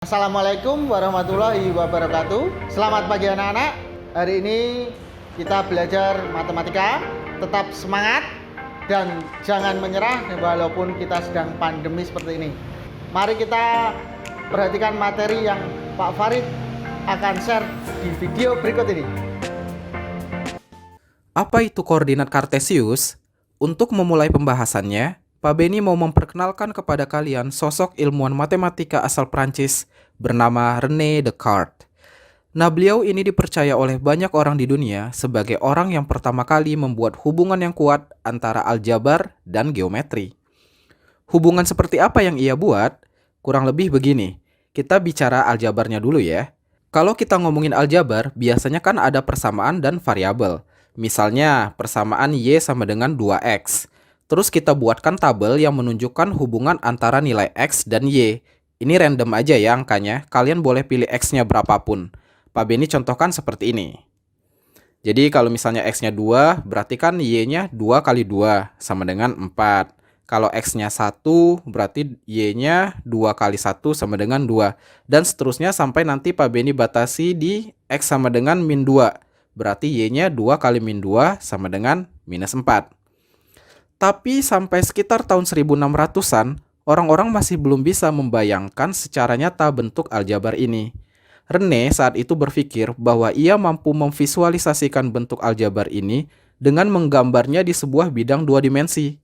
Assalamualaikum warahmatullahi wabarakatuh. Selamat pagi anak-anak. Hari ini kita belajar matematika. Tetap semangat dan jangan menyerah walaupun kita sedang pandemi seperti ini. Mari kita perhatikan materi yang Pak Farid akan share di video berikut ini. Apa itu koordinat Kartesius? Untuk memulai pembahasannya, Pak Beni mau memperkenalkan kepada kalian sosok ilmuwan matematika asal Prancis bernama René Descartes. Nah, beliau ini dipercaya oleh banyak orang di dunia sebagai orang yang pertama kali membuat hubungan yang kuat antara aljabar dan geometri. Hubungan seperti apa yang ia buat? Kurang lebih begini. Kita bicara aljabarnya dulu ya. Kalau kita ngomongin aljabar, biasanya kan ada persamaan dan variabel. Misalnya, persamaan Y sama dengan 2X. Terus kita buatkan tabel yang menunjukkan hubungan antara nilai X dan Y. Ini random aja ya angkanya, kalian boleh pilih X-nya berapapun. Pak Beni contohkan seperti ini. Jadi kalau misalnya X-nya 2, berarti kan Y-nya 2 kali 2, sama dengan 4. Kalau X-nya 1, berarti Y-nya 2 kali 1 sama dengan 2. Dan seterusnya sampai nanti Pak Beni batasi di X sama dengan min 2. Berarti Y-nya 2 kali min 2 sama dengan minus 4. Tapi sampai sekitar tahun 1600-an, orang-orang masih belum bisa membayangkan secara nyata bentuk aljabar ini. René saat itu berpikir bahwa ia mampu memvisualisasikan bentuk aljabar ini dengan menggambarnya di sebuah bidang dua dimensi.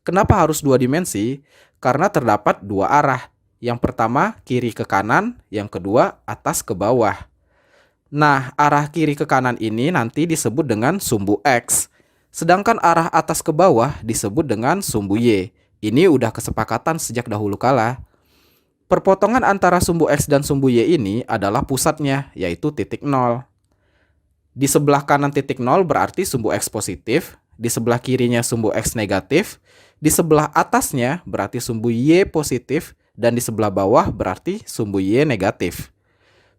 Kenapa harus dua dimensi? Karena terdapat dua arah. Yang pertama kiri ke kanan, yang kedua atas ke bawah. Nah, arah kiri ke kanan ini nanti disebut dengan sumbu X. Sedangkan arah atas ke bawah disebut dengan sumbu Y. Ini udah kesepakatan sejak dahulu kala. Perpotongan antara sumbu X dan sumbu Y ini adalah pusatnya, yaitu titik 0. Di sebelah kanan titik 0 berarti sumbu X positif, di sebelah kirinya sumbu X negatif, di sebelah atasnya berarti sumbu Y positif, dan di sebelah bawah berarti sumbu Y negatif.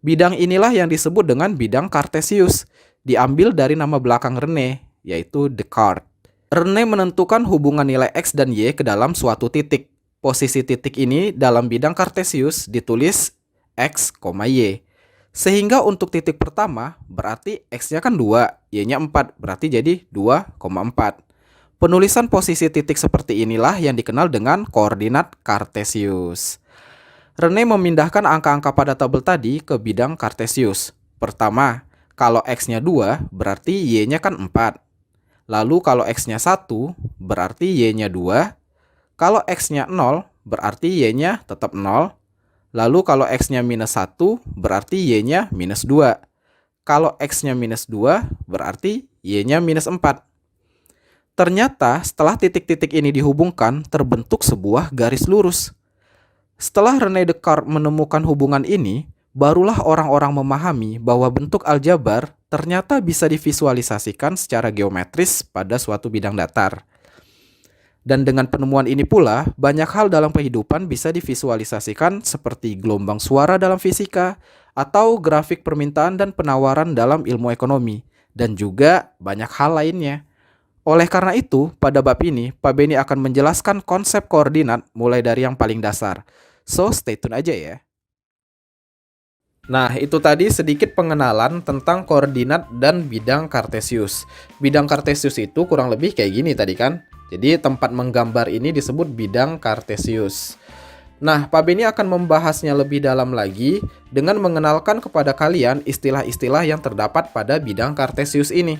Bidang inilah yang disebut dengan bidang Kartesius, diambil dari nama belakang René, yaitu Descartes. René menentukan hubungan nilai X dan Y ke dalam suatu titik. Posisi titik ini dalam bidang Kartesius ditulis X, Y. Sehingga untuk titik pertama berarti X-nya kan 2, Y-nya 4, berarti jadi 2,4. Penulisan posisi titik seperti inilah yang dikenal dengan koordinat Kartesius. René memindahkan angka-angka pada tabel tadi ke bidang Kartesius. Pertama, kalau X-nya 2 berarti Y-nya kan 4. Lalu kalau X-nya 1, berarti Y-nya 2. Kalau X-nya 0, berarti Y-nya tetap 0. Lalu kalau X-nya minus 1, berarti Y-nya minus 2. Kalau X-nya minus 2, berarti Y-nya minus 4. Ternyata setelah titik-titik ini dihubungkan, terbentuk sebuah garis lurus. Setelah René Descartes menemukan hubungan ini, barulah orang-orang memahami bahwa bentuk aljabar ternyata bisa divisualisasikan secara geometris pada suatu bidang datar. Dan dengan penemuan ini pula, banyak hal dalam kehidupan bisa divisualisasikan seperti gelombang suara dalam fisika, atau grafik permintaan dan penawaran dalam ilmu ekonomi, dan juga banyak hal lainnya. Oleh karena itu, pada bab ini, Pak Beni akan menjelaskan konsep koordinat mulai dari yang paling dasar. So, stay tune aja ya. Nah, itu tadi sedikit pengenalan tentang koordinat dan bidang Kartesius. Bidang Kartesius itu kurang lebih kayak gini tadi kan. Jadi tempat menggambar ini disebut bidang Kartesius. Nah, Pak Beni akan membahasnya lebih dalam lagi dengan mengenalkan kepada kalian istilah-istilah yang terdapat pada bidang Kartesius ini.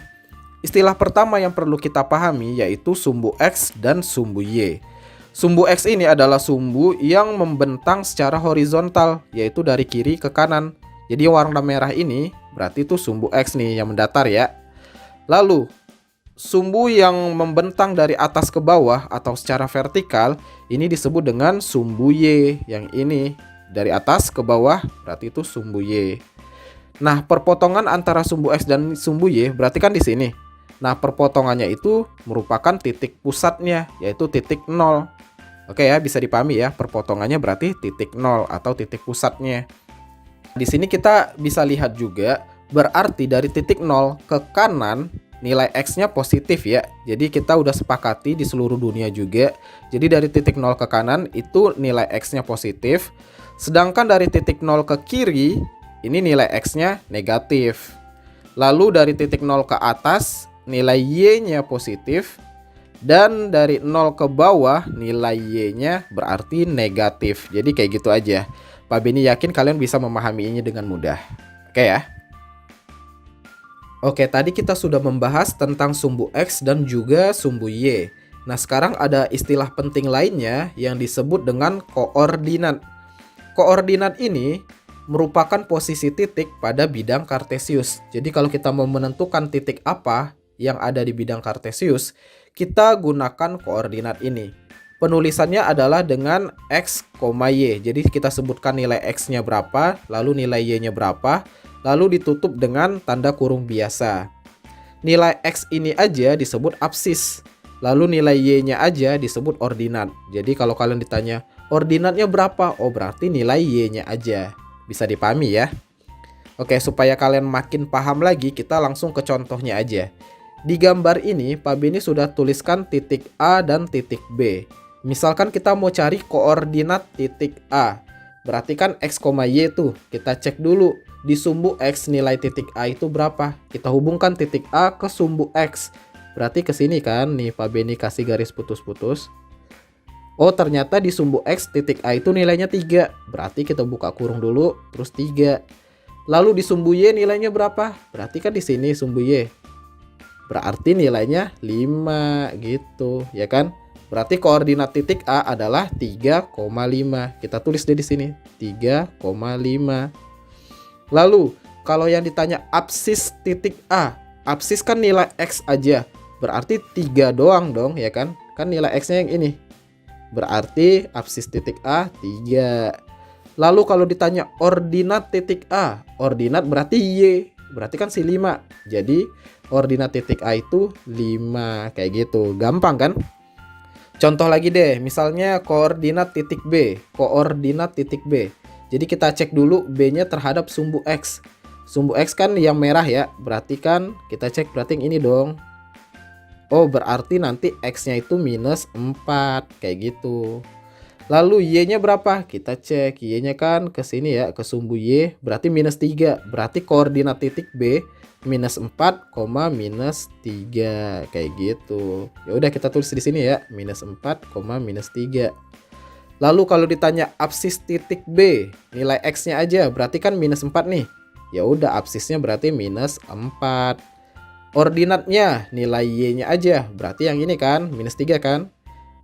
Istilah pertama yang perlu kita pahami yaitu sumbu X dan sumbu Y. Sumbu X ini adalah sumbu yang membentang secara horizontal, yaitu dari kiri ke kanan. Jadi warna merah ini berarti itu sumbu X nih yang mendatar ya. Lalu, sumbu yang membentang dari atas ke bawah atau secara vertikal, ini disebut dengan sumbu Y. Yang ini dari atas ke bawah berarti itu sumbu Y. Nah, perpotongan antara sumbu X dan sumbu Y berarti kan di sini. Nah, perpotongannya itu merupakan titik pusatnya, yaitu titik 0. Oke ya, bisa dipahami ya, perpotongannya berarti titik 0 atau titik pusatnya. Di sini kita bisa lihat juga, berarti dari titik 0 ke kanan, nilai X-nya positif ya. Jadi kita udah sepakati di seluruh dunia juga. Jadi dari titik 0 ke kanan, itu nilai X-nya positif. Sedangkan dari titik 0 ke kiri, ini nilai X-nya negatif. Lalu dari titik 0 ke atas, nilai Y-nya positif. Dan dari 0 ke bawah, nilai Y-nya berarti negatif. Jadi kayak gitu aja. Pak Beni yakin kalian bisa memahami ini dengan mudah. Oke ya? Oke, tadi kita sudah membahas tentang sumbu X dan juga sumbu Y. Nah, sekarang ada istilah penting lainnya yang disebut dengan koordinat. Koordinat ini merupakan posisi titik pada bidang kartesius. Jadi kalau kita mau menentukan titik apa yang ada di bidang kartesius, kita gunakan koordinat ini. Penulisannya adalah dengan X, Y. Jadi kita sebutkan nilai X-nya berapa, lalu nilai Y-nya berapa, lalu ditutup dengan tanda kurung biasa. Nilai X ini aja disebut absis, lalu nilai Y-nya aja disebut ordinat. Jadi kalau kalian ditanya, ordinatnya berapa? Oh, berarti nilai Y-nya aja. Bisa dipahami ya? Oke, supaya kalian makin paham lagi, kita langsung ke contohnya aja. Di gambar ini, Pak Beni sudah tuliskan titik A dan titik B. Misalkan kita mau cari koordinat titik A. Berarti kan X, Y tuh. Kita cek dulu. Di sumbu X nilai titik A itu berapa? Kita hubungkan titik A ke sumbu X. Berarti ke sini kan? Nih Pak Beni kasih garis putus-putus. Oh, ternyata di sumbu X titik A itu nilainya 3. Berarti kita buka kurung dulu, terus 3. Lalu di sumbu Y nilainya berapa? Berarti kan di sini sumbu Y. Berarti nilainya 5 gitu, ya kan? Berarti koordinat titik A adalah 3,5. Kita tulis deh di sini, 3,5. Lalu, kalau yang ditanya absis titik A, absis kan nilai X aja. Berarti 3 doang dong, ya kan? Kan nilai X-nya yang ini. Berarti absis titik A 3. Lalu kalau ditanya ordinat titik A, ordinat berarti Y. Berarti kan si 5. Jadi ordinat titik A itu 5. Kayak gitu. Gampang kan? Contoh lagi deh. Misalnya koordinat titik B. Koordinat titik B. Jadi kita cek dulu B-nya terhadap sumbu X. Sumbu X kan yang merah ya. Berarti kan kita cek berarti yang ini dong. Oh, berarti nanti X-nya itu minus 4. Kayak gitu. Lalu Y-nya berapa? Kita cek. Y-nya kan ke sini ya, ke sumbu Y. Berarti minus 3. Berarti koordinat titik B minus 4, minus 3. Kayak gitu. Ya udah kita tulis di sini ya. Minus 4, minus 3. Lalu kalau ditanya absis titik B, nilai X-nya aja. Berarti kan minus 4 nih. Ya udah absisnya berarti minus 4. Ordinatnya nilai Y-nya aja. Berarti yang ini kan, minus 3 kan.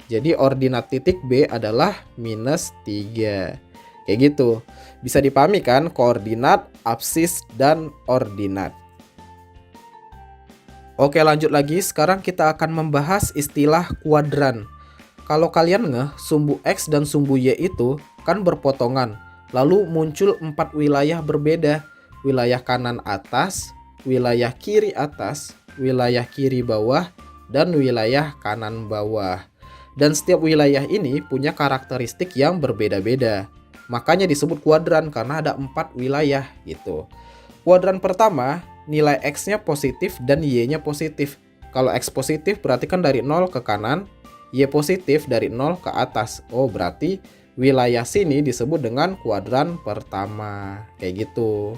Jadi ordinat titik B adalah minus 3. Kayak gitu. Bisa dipahami kan koordinat, absis, dan ordinat. Oke, lanjut lagi. Sekarang kita akan membahas istilah kuadran. Kalau kalian ngeh, sumbu X dan sumbu Y itu kan berpotongan. Lalu muncul 4 wilayah berbeda. Wilayah kanan atas, wilayah kiri atas, wilayah kiri bawah, dan wilayah kanan bawah. Dan setiap wilayah ini punya karakteristik yang berbeda-beda. Makanya disebut kuadran karena ada 4 wilayah gitu. Kuadran pertama, nilai X-nya positif dan Y-nya positif. Kalau X positif berarti kan dari 0 ke kanan, Y positif dari 0 ke atas. Oh, berarti wilayah sini disebut dengan kuadran pertama. Kayak gitu.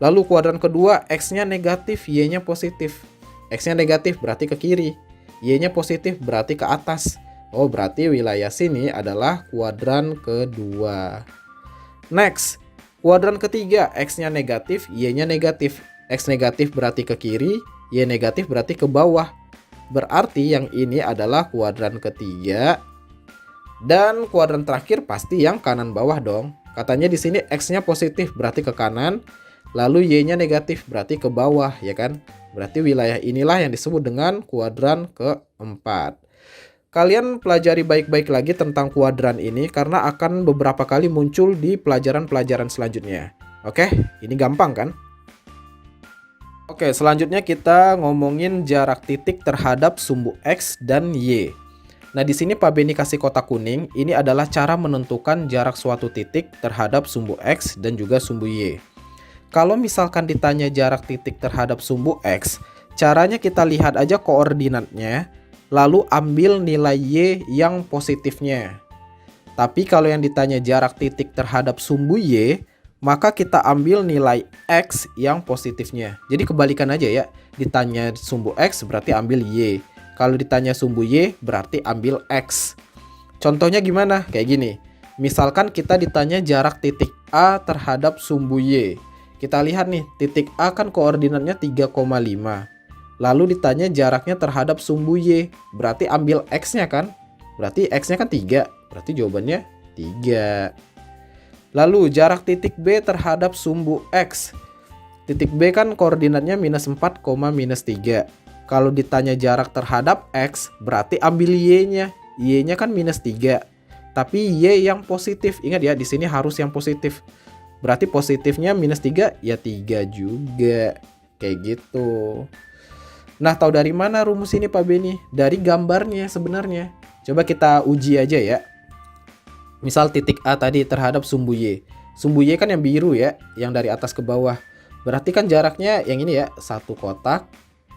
Lalu kuadran kedua, X-nya negatif, Y-nya positif. X-nya negatif berarti ke kiri. Y-nya positif berarti ke atas. Oh, berarti wilayah sini adalah kuadran kedua. Next, kuadran ketiga, X-nya negatif, Y-nya negatif. X negatif berarti ke kiri, Y negatif berarti ke bawah. Berarti yang ini adalah kuadran ketiga. Dan kuadran terakhir pasti yang kanan bawah dong. Katanya di sini X-nya positif berarti ke kanan, lalu Y-nya negatif berarti ke bawah, ya kan? Berarti wilayah inilah yang disebut dengan kuadran keempat. Kalian pelajari baik-baik lagi tentang kuadran ini karena akan beberapa kali muncul di pelajaran-pelajaran selanjutnya. Oke, ini gampang kan? Oke, selanjutnya kita ngomongin jarak titik terhadap sumbu X dan Y. Nah, di sini Pak Beni kasih kotak kuning. Ini adalah cara menentukan jarak suatu titik terhadap sumbu X dan juga sumbu Y. Kalau misalkan ditanya jarak titik terhadap sumbu X, caranya kita lihat aja koordinatnya, lalu ambil nilai Y yang positifnya. Tapi kalau yang ditanya jarak titik terhadap sumbu Y, maka kita ambil nilai X yang positifnya. Jadi kebalikan aja ya. Ditanya sumbu X berarti ambil Y. Kalau ditanya sumbu Y berarti ambil X. Contohnya gimana? Kayak gini. Misalkan kita ditanya jarak titik A terhadap sumbu Y. Kita lihat nih, titik A kan koordinatnya 3,5. Lalu ditanya jaraknya terhadap sumbu Y. Berarti ambil X-nya kan? Berarti X-nya kan 3. Berarti jawabannya 3. Lalu jarak titik B terhadap sumbu X. Titik B kan koordinatnya minus 4, minus 3. Kalau ditanya jarak terhadap X, berarti ambil Y-nya. Y-nya kan minus 3. Tapi Y yang positif. Ingat ya, di sini harus yang positif. Berarti positifnya minus 3, ya 3 juga. Kayak gitu. Nah, tahu dari mana rumus ini Pak Beni? Dari gambarnya sebenarnya. Coba kita uji aja ya. Misal titik A tadi terhadap sumbu Y. Sumbu Y kan yang biru ya, yang dari atas ke bawah. Berarti kan jaraknya yang ini ya, 1 kotak,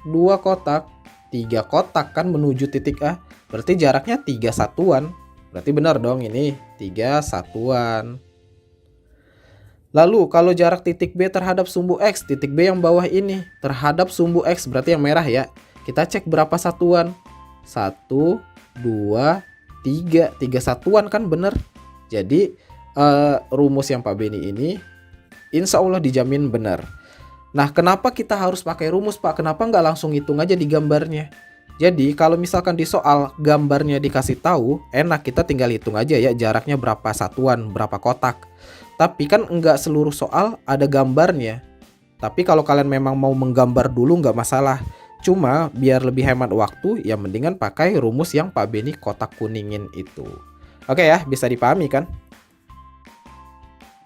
2 kotak, 3 kotak kan menuju titik A. Berarti jaraknya 3 satuan. Berarti benar dong ini 3 satuan. Lalu kalau jarak titik B terhadap sumbu X, titik B yang bawah ini terhadap sumbu X berarti yang merah ya. Kita cek berapa satuan. 1, 2, 3. 3 satuan kan bener. Jadi rumus yang Pak Beni ini insya Allah dijamin benar. Nah, kenapa kita harus pakai rumus Pak? Kenapa nggak langsung hitung aja di gambarnya? Jadi kalau misalkan di soal gambarnya dikasih tahu, enak kita tinggal hitung aja ya jaraknya berapa satuan, berapa kotak. Tapi kan nggak seluruh soal ada gambarnya. Tapi kalau kalian memang mau menggambar dulu nggak masalah. Cuma biar lebih hemat waktu, ya mendingan pakai rumus yang Pak Beni kotak kuningin itu. Oke ya, bisa dipahami kan?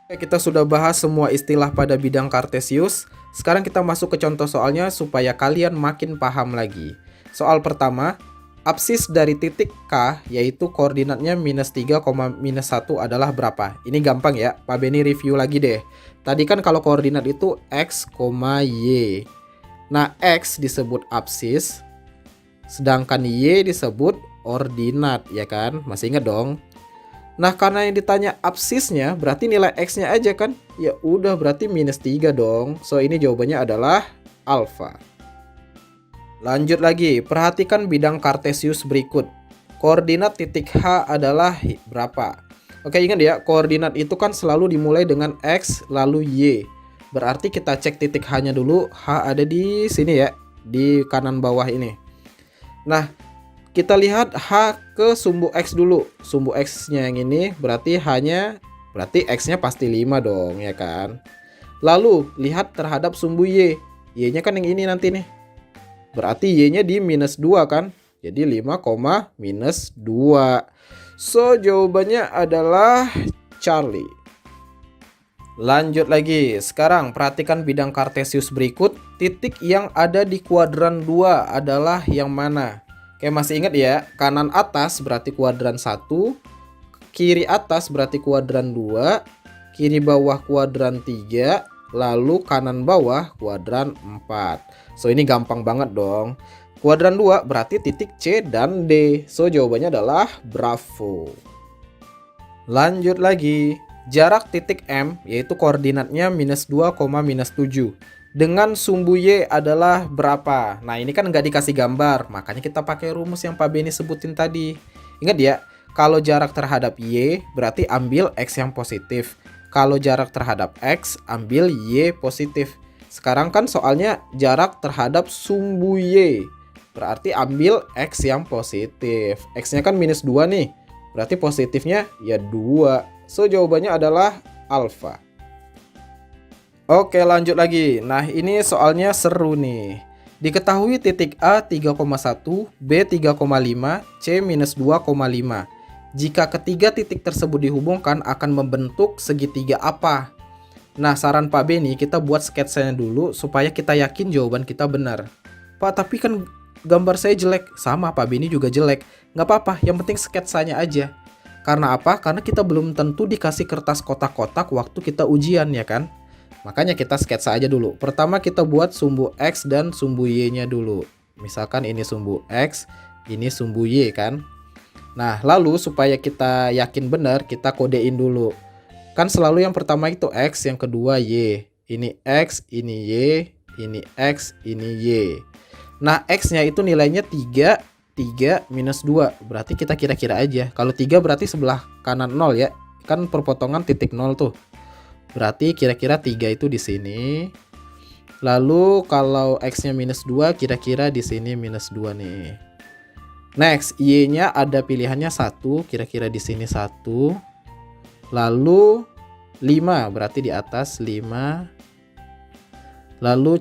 Oke, kita sudah bahas semua istilah pada bidang kartesius. Sekarang kita masuk ke contoh soalnya supaya kalian makin paham lagi. Soal pertama, absis dari titik K yaitu koordinatnya minus 3, minus 1 adalah berapa? Ini gampang ya, Pak Beni review lagi deh. Tadi kan kalau koordinat itu X, Y. Nah, X disebut absis, sedangkan Y disebut ordinat, ya kan? Masih ingat dong? Nah, karena yang ditanya absisnya, berarti nilai X-nya aja kan? Ya udah, berarti minus 3 dong. So, ini jawabannya adalah alfa. Lanjut lagi, perhatikan bidang kartesius berikut. Koordinat titik H adalah berapa? Oke, ingat ya, koordinat itu kan selalu dimulai dengan X lalu Y. Berarti kita cek titik H-nya dulu. H ada di sini ya, di kanan bawah ini. Nah, kita lihat H ke sumbu X dulu. Sumbu X-nya yang ini berarti berarti X-nya pasti 5 dong, ya kan? Lalu, lihat terhadap sumbu Y. Y-nya kan yang ini nanti nih. Berarti Y-nya di minus 2 kan? Jadi 5, minus 2. So, jawabannya adalah Charlie. Lanjut lagi. Sekarang perhatikan bidang kartesius berikut. Titik yang ada di kuadran 2 adalah yang mana? Oke, masih ingat ya? Kanan atas berarti kuadran 1. Kiri atas berarti kuadran 2. Kiri bawah kuadran 3. Lalu kanan bawah kuadran 4. So, ini gampang banget dong. Kuadran 2 berarti titik C dan D. So, jawabannya adalah bravo. Lanjut lagi. Jarak titik M yaitu koordinatnya minus 2, minus 7. Dengan sumbu Y adalah berapa? Nah, ini kan nggak dikasih gambar. Makanya kita pakai rumus yang Pak Beni sebutin tadi. Ingat ya, kalau jarak terhadap Y berarti ambil X yang positif. Kalau jarak terhadap X, ambil Y positif. Sekarang kan soalnya jarak terhadap sumbu Y. Berarti ambil X yang positif. X-nya kan minus 2 nih. Berarti positifnya ya 2. So, jawabannya adalah alfa. Oke, lanjut lagi. Nah, ini soalnya seru nih. Diketahui titik A 3,1, B 3,5, C minus 2,5. Jika ketiga titik tersebut dihubungkan akan membentuk segitiga apa? Nah, saran Pak Beni kita buat sketsanya dulu supaya kita yakin jawaban kita benar. Pak, tapi kan gambar saya jelek. Sama, Pak Beni juga jelek. Nggak apa-apa, yang penting sketsanya aja. Karena apa? Karena kita belum tentu dikasih kertas kotak-kotak waktu kita ujian, ya kan? Makanya kita sketsa aja dulu. Pertama kita buat sumbu X dan sumbu Y-nya dulu. Misalkan ini sumbu X, ini sumbu Y kan. Nah, lalu supaya kita yakin benar, kita kodein dulu. Kan selalu yang pertama itu X, yang kedua Y. Ini X, ini Y, ini X, ini Y. Nah, X-nya itu nilainya 3, 3 minus 2. Berarti kita kira-kira aja. Kalau 3 berarti sebelah kanan 0 ya. Kan perpotongan titik 0 tuh. Berarti kira-kira 3 itu di sini. Lalu kalau X-nya minus 2, kira-kira di sini minus 2 nih. Next, Y-nya ada pilihannya 1, kira-kira di sini 1. Lalu 5, berarti di atas 5. Lalu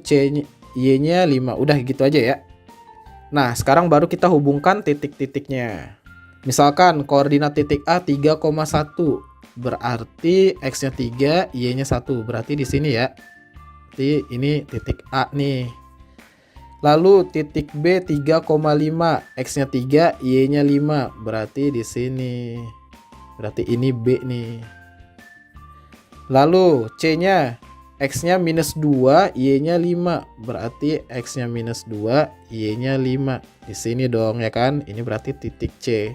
Y-nya 5, udah gitu aja ya. Nah, sekarang baru kita hubungkan titik-titiknya. Misalkan koordinat titik A 3,1, berarti X-nya 3, Y-nya 1, berarti di sini ya. Berarti ini titik A nih. Lalu titik B 3,5, X-nya 3, Y-nya 5, berarti di sini. Berarti ini B nih. Lalu C-nya, X-nya minus 2, Y-nya 5, berarti X-nya minus 2, Y-nya 5. Di sini dong ya kan, ini berarti titik C.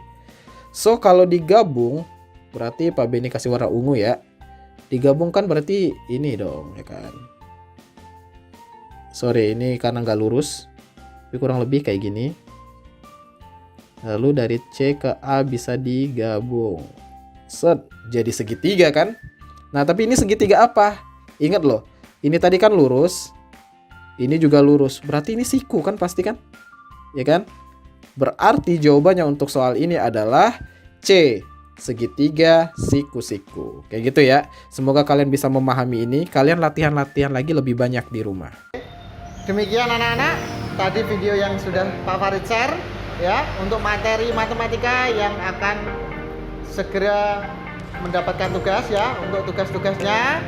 So, kalau digabung, berarti Pak Beni kasih warna ungu ya. Digabungkan berarti ini dong ya kan. Sorry, ini karena nggak lurus, tapi kurang lebih kayak gini. Lalu dari C ke A bisa digabung. Set, jadi segitiga kan? Nah, tapi ini segitiga apa? Ingat loh, ini tadi kan lurus, ini juga lurus. Berarti ini siku kan pasti kan? Ya kan? Berarti jawabannya untuk soal ini adalah C, segitiga siku-siku. Kayak gitu ya. Semoga kalian bisa memahami ini. Kalian latihan-latihan lagi lebih banyak di rumah. Demikian anak-anak, tadi video yang sudah Pak Farid share ya untuk materi matematika yang akan segera mendapatkan tugas ya. Untuk tugas-tugasnya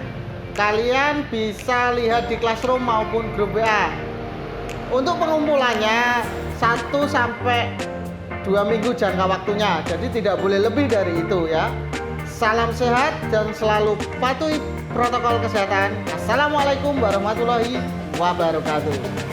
kalian bisa lihat di Classroom maupun grup WA. Untuk pengumpulannya 1 sampai 2 minggu jangka waktunya. Jadi tidak boleh lebih dari itu ya. Salam sehat dan selalu patuhi protokol kesehatan. Assalamualaikum warahmatullahi wabarakatuh.